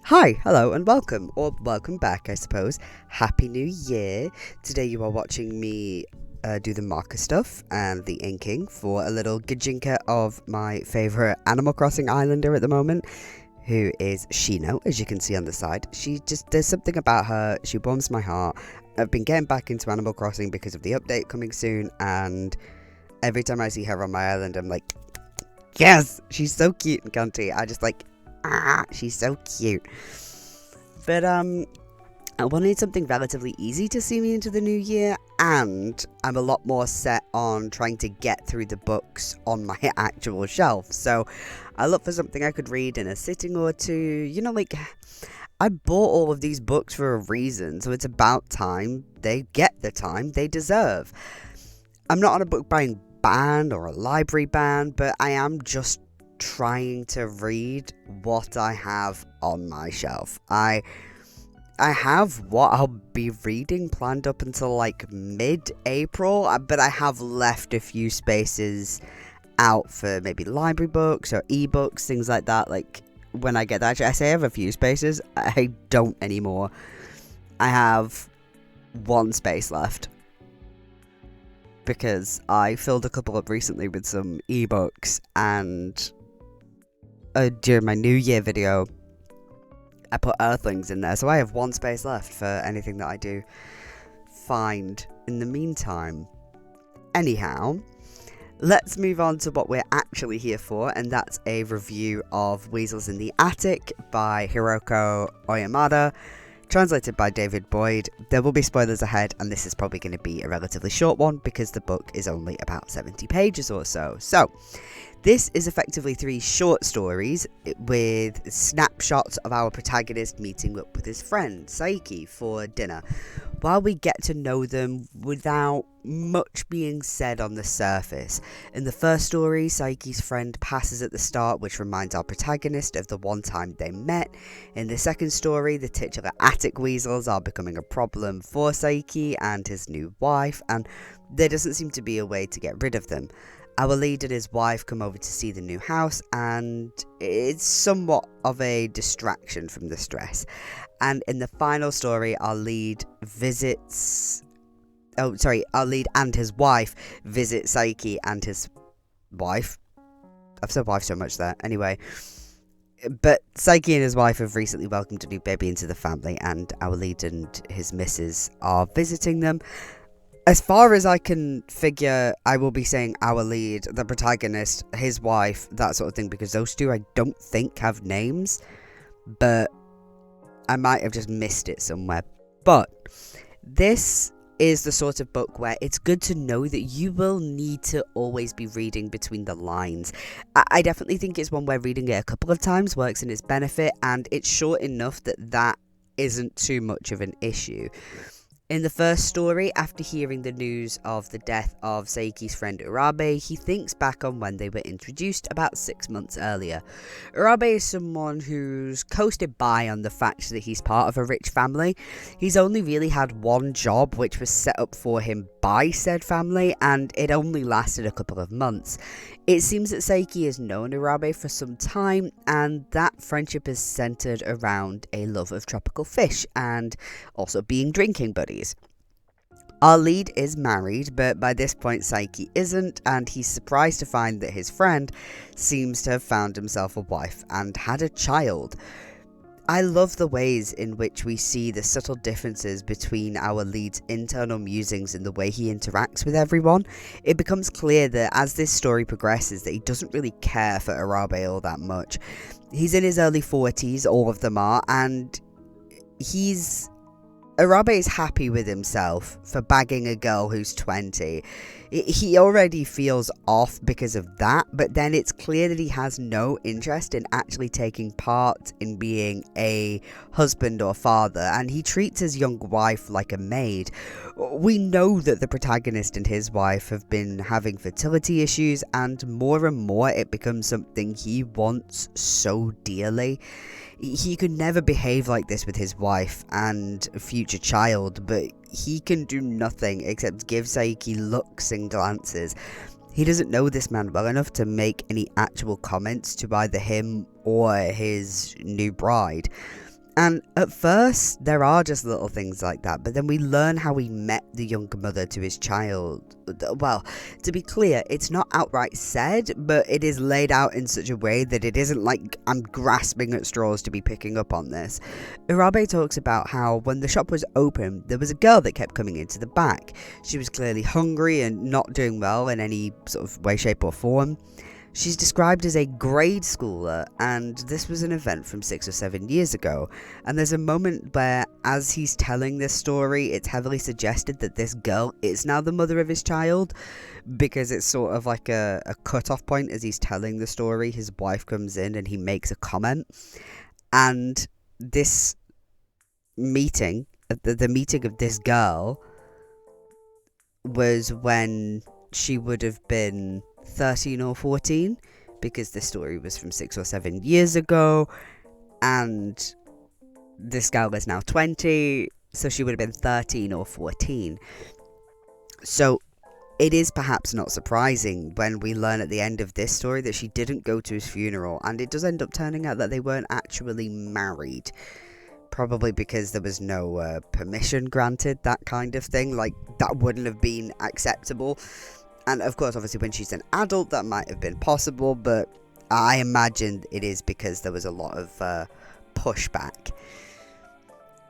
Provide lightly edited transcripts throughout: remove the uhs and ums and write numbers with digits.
Hi, hello, and welcome, or welcome back, I suppose. Happy New Year. Today you are watching me do the marker stuff and the inking for a little gajinka of my favourite Animal Crossing Islander at the moment, who is Shino, as you can see on the side. There's something about her, she warms my heart. I've been getting back into Animal Crossing because of the update coming soon, and every time I see her on my island, I'm like, yes, she's so cute and cunty. She's so cute. But I wanted something relatively easy to see me into the new year, and I'm a lot more set on trying to get through the books on my actual shelf. So I looked for something I could read in a sitting or two. I bought all of these books for a reason, so it's about time they get the time they deserve. I'm not on a book buying ban or a library ban, but I am just trying to read what I have on my shelf. I have what I'll be reading planned up until like mid-April, but I have left a few spaces out for maybe library books or ebooks, things like that. Like when I get that, actually, I say I have a few spaces. I don't anymore. I have one space left because I filled a couple up recently with some ebooks, and during my New Year video, I put Earthlings in there, so I have one space left for anything that I do find in the meantime. Anyhow, let's move on to what we're actually here for, and that's a review of Weasels in the Attic by Hiroko Oyamada, translated by David Boyd. There will be spoilers ahead, and this is probably going to be a relatively short one because the book is only about 70 pages or so. So, this is effectively 3 short stories with snapshots of our protagonist meeting up with his friend, Saiki, for dinner, while we get to know them without much being said on the surface. In the first story, Saiki's friend passes at the start, which reminds our protagonist of the one time they met. In the second story, the titular attic weasels are becoming a problem for Saiki and his new wife, and there doesn't seem to be a way to get rid of them. Our lead and his wife come over to see the new house, and it's somewhat of a distraction from the stress. And in the final story, our lead and his wife visit Saiki and his wife. I've said wife so much there. Anyway, but Saiki and his wife have recently welcomed a new baby into the family, and our lead and his missus are visiting them. As far as I can figure, I will be saying our lead, the protagonist, his wife, that sort of thing, because those two I don't think have names, but I might have just missed it somewhere. But this is the sort of book where it's good to know that you will need to always be reading between the lines. I definitely think it's one where reading it a couple of times works in its benefit, and it's short enough that isn't too much of an issue. In the first story, after hearing the news of the death of Saiki's friend Urabe, he thinks back on when they were introduced about 6 months earlier. Urabe is someone who's coasted by on the fact that he's part of a rich family. He's only really had one job, which was set up for him by said family, and it only lasted a couple of months. It seems that Saiki has known Urabe for some time, and that friendship is centered around a love of tropical fish and also being drinking buddies. Our lead is married, but by this point Saiki isn't, and he's surprised to find that his friend seems to have found himself a wife and had a child. I love the ways in which we see the subtle differences between our lead's internal musings and the way he interacts with everyone. It becomes clear that as this story progresses that he doesn't really care for Urabe all that much. He's in his early 40s, all of them are, and Urabe is happy with himself for bagging a girl who's 20. He already feels off because of that, but then it's clear that he has no interest in actually taking part in being a husband or father, and he treats his young wife like a maid. We know that the protagonist and his wife have been having fertility issues, and more it becomes something he wants so dearly. He could never behave like this with his wife and future child, but he can do nothing except give Saiki looks and glances. He doesn't know this man well enough to make any actual comments to either him or his new bride. And at first, there are just little things like that, but then we learn how he met the younger mother to his child. Well, to be clear, it's not outright said, but it is laid out in such a way that it isn't like I'm grasping at straws to be picking up on this. Urabe talks about how when the shop was open, there was a girl that kept coming into the back. She was clearly hungry and not doing well in any sort of way, shape, or form. She's described as a grade schooler, and this was an event from 6 or 7 years ago. And there's a moment where, as he's telling this story, it's heavily suggested that this girl is now the mother of his child, because it's sort of like a cut-off point as he's telling the story. His wife comes in and he makes a comment. And this meeting, the meeting of this girl, was when she would have been 13 or 14, because this story was from 6 or 7 years ago, and this girl is now 20, so she would have been 13 or 14. So it is perhaps not surprising when we learn at the end of this story that she didn't go to his funeral, and it does end up turning out that they weren't actually married. Probably because there was no permission granted, that kind of thing. Like, that wouldn't have been acceptable. And of course, obviously, when she's an adult, that might have been possible, but I imagine it is because there was a lot of pushback.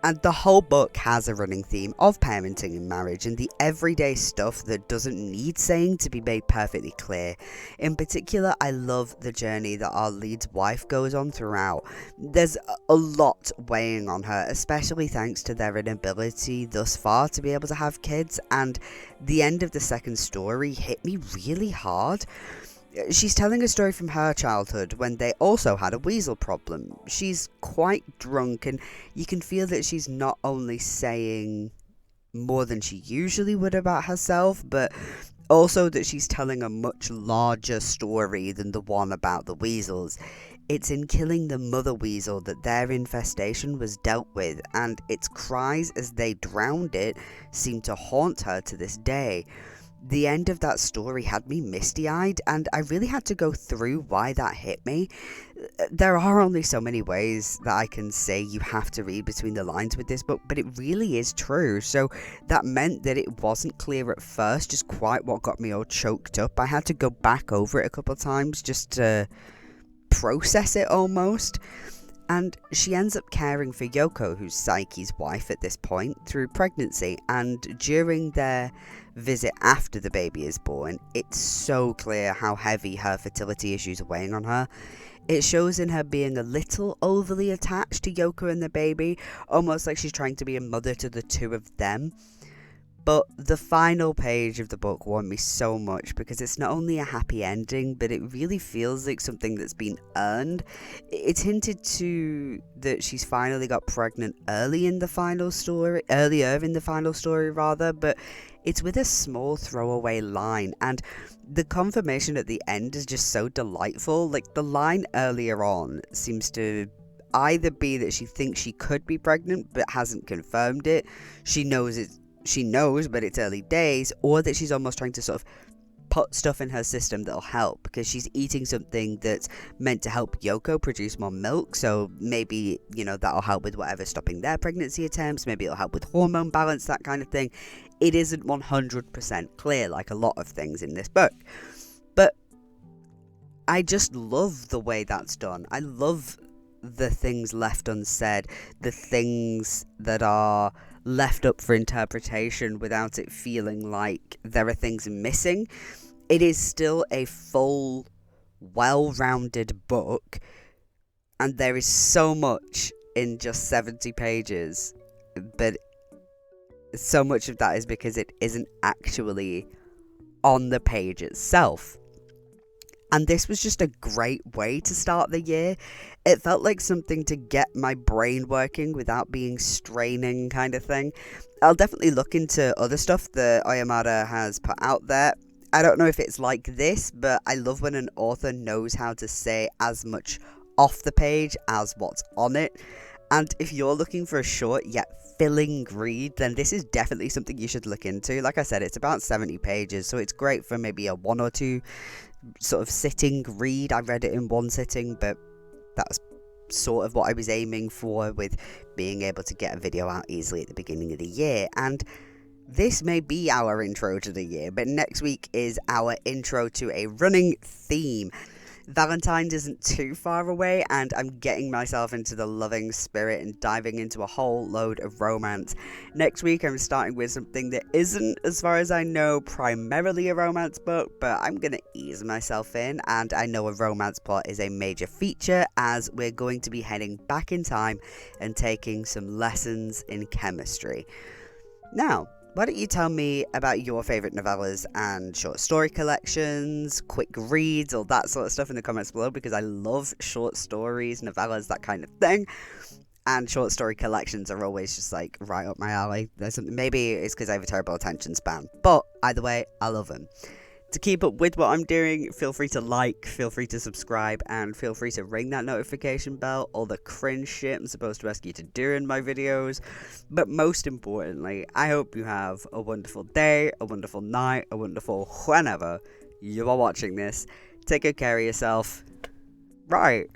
And the whole book has a running theme of parenting and marriage and the everyday stuff that doesn't need saying to be made perfectly clear. In particular, I love the journey that our lead's wife goes on throughout. There's a lot weighing on her, especially thanks to their inability thus far to be able to have kids, and the end of the second story hit me really hard. She's telling a story from her childhood when they also had a weasel problem. She's quite drunk, and you can feel that she's not only saying more than she usually would about herself, but also that she's telling a much larger story than the one about the weasels. It's in killing the mother weasel that their infestation was dealt with, and its cries as they drowned it seem to haunt her to this day. The end of that story had me misty-eyed, and I really had to go through why that hit me. There are only so many ways that I can say you have to read between the lines with this book, but it really is true. So that meant that it wasn't clear at first just quite what got me all choked up. I had to go back over it a couple of times just to process it almost. And she ends up caring for Yoko, who's Saike's wife at this point, through pregnancy, and during their visit after the baby is born, it's so clear how heavy her fertility issues are weighing on her. It shows in her being a little overly attached to Yoko and the baby, almost like she's trying to be a mother to the two of them. But the final page of the book warmed me so much because it's not only a happy ending, but it really feels like something that's been earned. It's hinted to that she's finally got pregnant earlier in the final story, but it's with a small throwaway line, and the confirmation at the end is just so delightful. Like, the line earlier on seems to either be that she thinks she could be pregnant but hasn't confirmed it. She knows, but it's early days, or that she's almost trying to sort of put stuff in her system that'll help, because she's eating something that's meant to help Yoko produce more milk, so maybe, that'll help with whatever stopping their pregnancy attempts, maybe it'll help with hormone balance, that kind of thing. It isn't 100% clear, like a lot of things in this book, but I just love the way that's done. I love the things left unsaid, the things that are left up for interpretation without it feeling like there are things missing. It is still a full, well-rounded book, and there is so much in just 70 pages, but so much of that is because it isn't actually on the page itself. And this was just a great way to start the year. It felt like something to get my brain working without being straining, kind of thing. I'll definitely look into other stuff that Oyamada has put out there. I don't know if it's like this, but I love when an author knows how to say as much off the page as what's on it. And if you're looking for a short yet filling read, then this is definitely something you should look into. Like I said, it's about 70 pages, so it's great for maybe a 1 or 2 sort of sitting read. I read it in one sitting, but that was sort of what I was aiming for with being able to get a video out easily at the beginning of the year. And this may be our intro to the year, but next week is our intro to a running theme. Valentine's isn't too far away, and I'm getting myself into the loving spirit and diving into a whole load of romance. Next week, I'm starting with something that isn't, as far as I know, primarily a romance book, but I'm going to ease myself in, and I know a romance plot is a major feature, as we're going to be heading back in time and taking some lessons in chemistry. Now, why don't you tell me about your favourite novellas and short story collections, quick reads, all that sort of stuff in the comments below, because I love short stories, novellas, that kind of thing. And short story collections are always just like right up my alley. Maybe it's because I have a terrible attention span, but either way, I love them. To keep up with what I'm doing, feel free to like, feel free to subscribe, and feel free to ring that notification bell, all the cringe shit I'm supposed to ask you to do in my videos. But most importantly, I hope you have a wonderful day, a wonderful night, a wonderful whenever you are watching this. Take good care of yourself. Right.